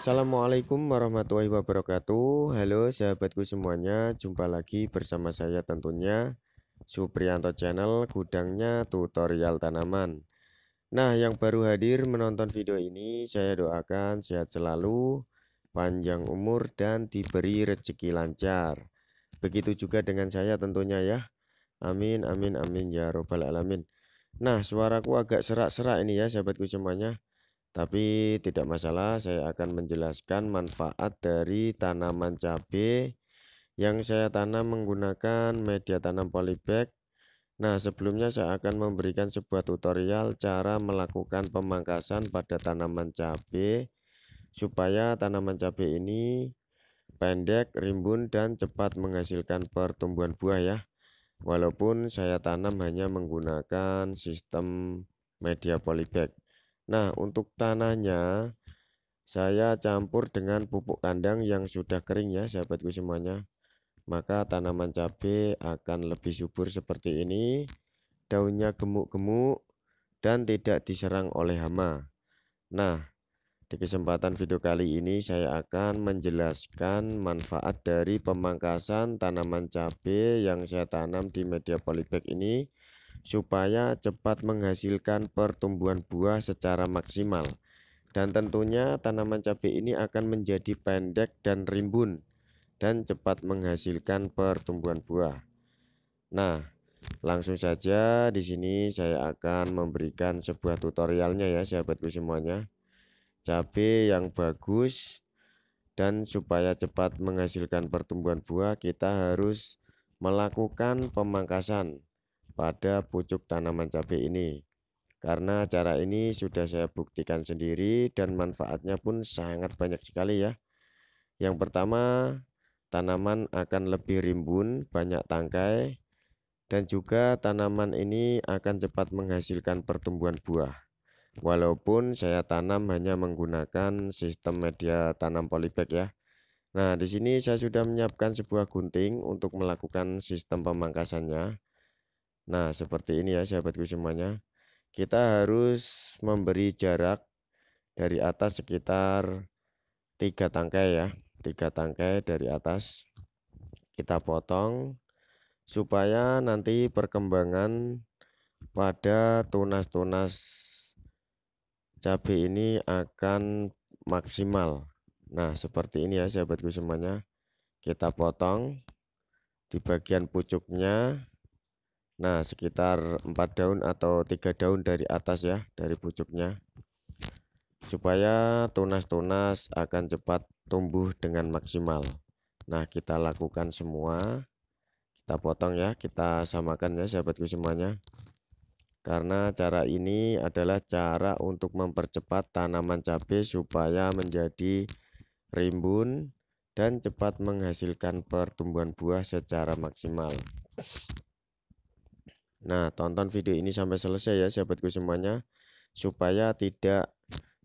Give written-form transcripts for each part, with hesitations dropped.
Assalamualaikum warahmatullahi wabarakatuh. Halo sahabatku semuanya, jumpa lagi bersama saya tentunya Supriyanto Channel, gudangnya tutorial tanaman. Nah, yang baru hadir menonton video ini, saya doakan sehat selalu, panjang umur dan diberi rezeki lancar. Begitu juga dengan saya tentunya ya. Amin amin amin ya robbal alamin. Nah, suaraku agak serak-serak ini ya sahabatku semuanya. Tapi tidak masalah, saya akan menjelaskan manfaat dari tanaman cabai yang saya tanam menggunakan media tanam polybag. Nah, sebelumnya saya akan memberikan sebuah tutorial cara melakukan pemangkasan pada tanaman cabai supaya tanaman cabai ini pendek, rimbun, dan cepat menghasilkan pertumbuhan buah ya. Walaupun saya tanam hanya menggunakan sistem media polybag. Nah, untuk tanahnya saya campur dengan pupuk kandang yang sudah kering ya sahabatku semuanya. Maka tanaman cabai akan lebih subur seperti ini. Daunnya gemuk-gemuk dan tidak diserang oleh hama. Nah, di kesempatan video kali ini saya akan menjelaskan manfaat dari pemangkasan tanaman cabai yang saya tanam di media polybag ini supaya cepat menghasilkan pertumbuhan buah secara maksimal. Dan tentunya tanaman cabai ini akan menjadi pendek dan rimbun dan cepat menghasilkan pertumbuhan buah. Nah, langsung saja di sini saya akan memberikan sebuah tutorialnya ya sahabatku semuanya. Cabai yang bagus dan supaya cepat menghasilkan pertumbuhan buah, kita harus melakukan pemangkasan pada pucuk tanaman cabai ini. Karena cara ini sudah saya buktikan sendiri dan manfaatnya pun sangat banyak sekali ya. Yang pertama, tanaman akan lebih rimbun, banyak tangkai, dan juga tanaman ini akan cepat menghasilkan pertumbuhan buah. Walaupun saya tanam hanya menggunakan sistem media tanam polybag ya. Nah, di sini saya sudah menyiapkan sebuah gunting untuk melakukan sistem pemangkasannya. Nah, seperti ini ya sahabatku semuanya. Kita harus memberi jarak dari atas sekitar 3 tangkai ya, 3 tangkai dari atas kita potong supaya nanti perkembangan pada tunas-tunas cabai ini akan maksimal. Nah, seperti ini ya sahabatku semuanya. Kita potong di bagian pucuknya. Nah, sekitar 4 daun atau 3 daun dari atas ya, dari pucuknya. Supaya tunas-tunas akan cepat tumbuh dengan maksimal. Nah, kita lakukan semua. Kita potong ya, kita samakan ya sahabatku semuanya. Karena cara ini adalah cara untuk mempercepat tanaman cabai supaya menjadi rimbun dan cepat menghasilkan pertumbuhan buah secara maksimal. Nah, tonton video ini sampai selesai ya sahabatku semuanya, supaya tidak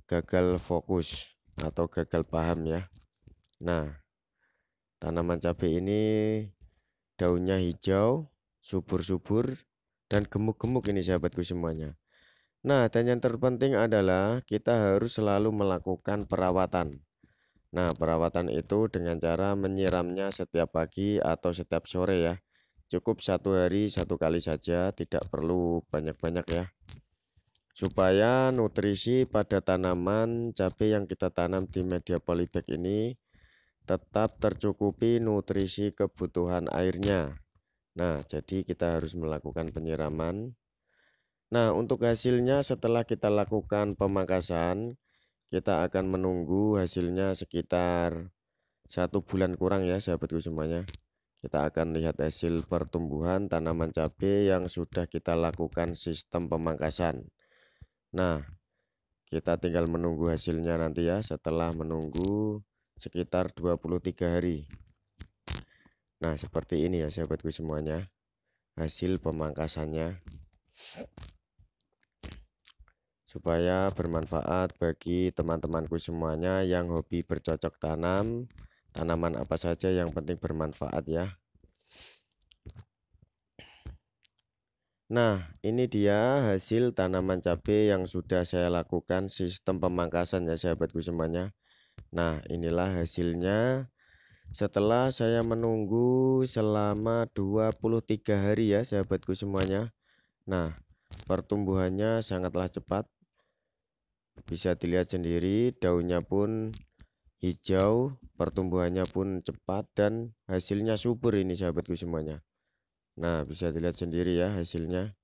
gagal fokus atau gagal paham ya. Nah, tanaman cabai ini daunnya hijau, subur-subur, dan gemuk-gemuk ini sahabatku semuanya. Nah, dan yang terpenting adalah kita harus selalu melakukan perawatan. Nah, perawatan itu dengan cara menyiramnya setiap pagi atau setiap sore ya. Cukup 1 hari 1 kali saja, tidak perlu banyak-banyak ya. Supaya nutrisi pada tanaman cabai yang kita tanam di media polybag ini tetap tercukupi nutrisi kebutuhan airnya. Nah, jadi kita harus melakukan penyiraman. Nah, untuk hasilnya setelah kita lakukan pemangkasan, kita akan menunggu hasilnya sekitar 1 bulan kurang ya sahabatku semuanya. Kita akan lihat hasil pertumbuhan tanaman cabai yang sudah kita lakukan sistem pemangkasan. Nah, kita tinggal menunggu hasilnya nanti ya, setelah menunggu sekitar 23 hari. Nah, seperti ini ya sahabatku semuanya, hasil pemangkasannya. Supaya bermanfaat bagi teman-temanku semuanya yang hobi bercocok tanam, tanaman apa saja yang penting bermanfaat ya. Nah, ini dia hasil tanaman cabai yang sudah saya lakukan sistem pemangkasan ya sahabatku semuanya. Nah, inilah hasilnya setelah saya menunggu selama 23 hari ya sahabatku semuanya. Nah, pertumbuhannya sangatlah cepat. Bisa dilihat sendiri, daunnya pun hijau, pertumbuhannya pun cepat dan hasilnya subur ini sahabatku semuanya. Nah, bisa dilihat sendiri ya hasilnya.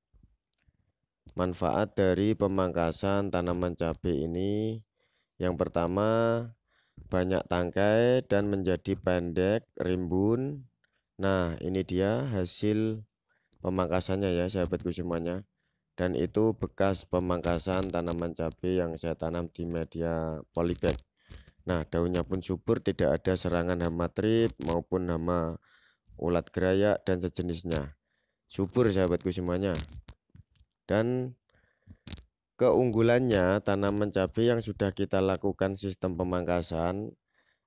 Manfaat dari pemangkasan tanaman cabai ini, yang pertama, banyak tangkai dan menjadi pendek, rimbun. Nah, ini dia hasil pemangkasannya ya sahabatku semuanya. Dan itu bekas pemangkasan tanaman cabai yang saya tanam di media polybag. Nah, daunnya pun subur, tidak ada serangan hama trip maupun hama ulat gerayak dan sejenisnya. Subur sahabatku semuanya. Dan keunggulannya, tanaman cabai yang sudah kita lakukan sistem pemangkasan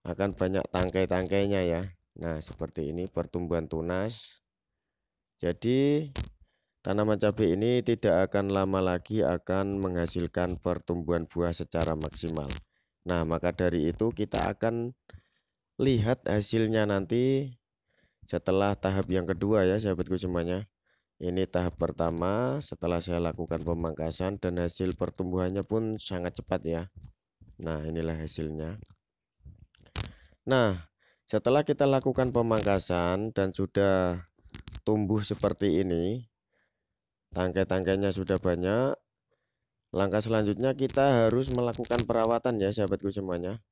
akan banyak tangkai-tangkainya ya. Nah, seperti ini pertumbuhan tunas. Jadi tanaman cabai ini tidak akan lama lagi akan menghasilkan pertumbuhan buah secara maksimal. Nah, maka dari itu kita akan lihat hasilnya nanti setelah tahap yang kedua ya sahabatku semuanya. Ini tahap pertama setelah saya lakukan pemangkasan dan hasil pertumbuhannya pun sangat cepat ya. Nah, inilah hasilnya. Nah, setelah kita lakukan pemangkasan dan sudah tumbuh seperti ini, tangkai-tangkainya sudah banyak, langkah selanjutnya kita harus melakukan perawatan ya sahabatku semuanya.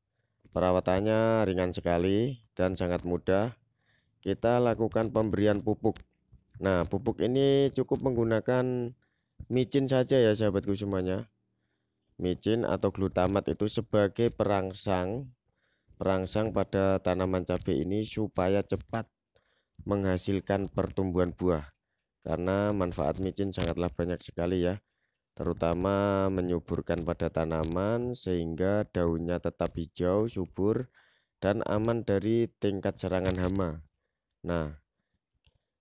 Perawatannya ringan sekali dan sangat mudah. Kita lakukan pemberian pupuk. Nah, pupuk ini cukup menggunakan micin saja ya sahabatku semuanya. Micin atau glutamat itu sebagai perangsang pada tanaman cabai ini supaya cepat menghasilkan pertumbuhan buah. Karena manfaat micin sangatlah banyak sekali ya, terutama menyuburkan pada tanaman sehingga daunnya tetap hijau, subur, dan aman dari tingkat serangan hama. Nah,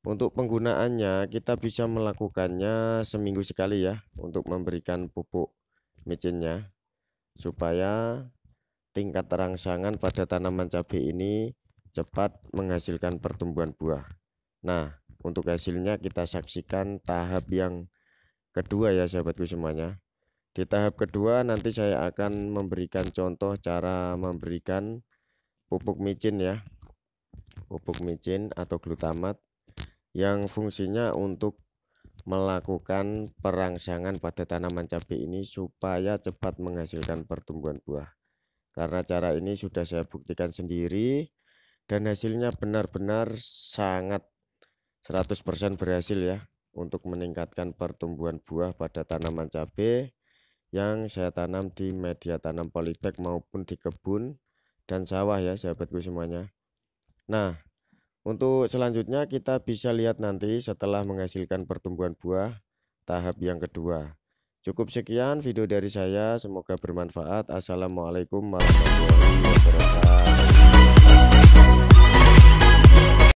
untuk penggunaannya kita bisa melakukannya seminggu sekali ya untuk memberikan pupuk micinnya supaya tingkat rangsangan pada tanaman cabai ini cepat menghasilkan pertumbuhan buah. Nah, untuk hasilnya kita saksikan tahap yang kedua ya sahabatku semuanya. Di tahap kedua nanti saya akan memberikan contoh cara memberikan pupuk micin ya. Pupuk micin atau glutamat yang fungsinya untuk melakukan perangsangan pada tanaman cabai ini supaya cepat menghasilkan pertumbuhan buah. Karena cara ini sudah saya buktikan sendiri dan hasilnya benar-benar sangat 100% berhasil ya untuk meningkatkan pertumbuhan buah pada tanaman cabai yang saya tanam di media tanam polybag maupun di kebun dan sawah ya sahabatku semuanya. Nah, untuk selanjutnya kita bisa lihat nanti setelah menghasilkan pertumbuhan buah tahap yang kedua. Cukup sekian video dari saya, semoga bermanfaat. Assalamualaikum warahmatullahi wabarakatuh.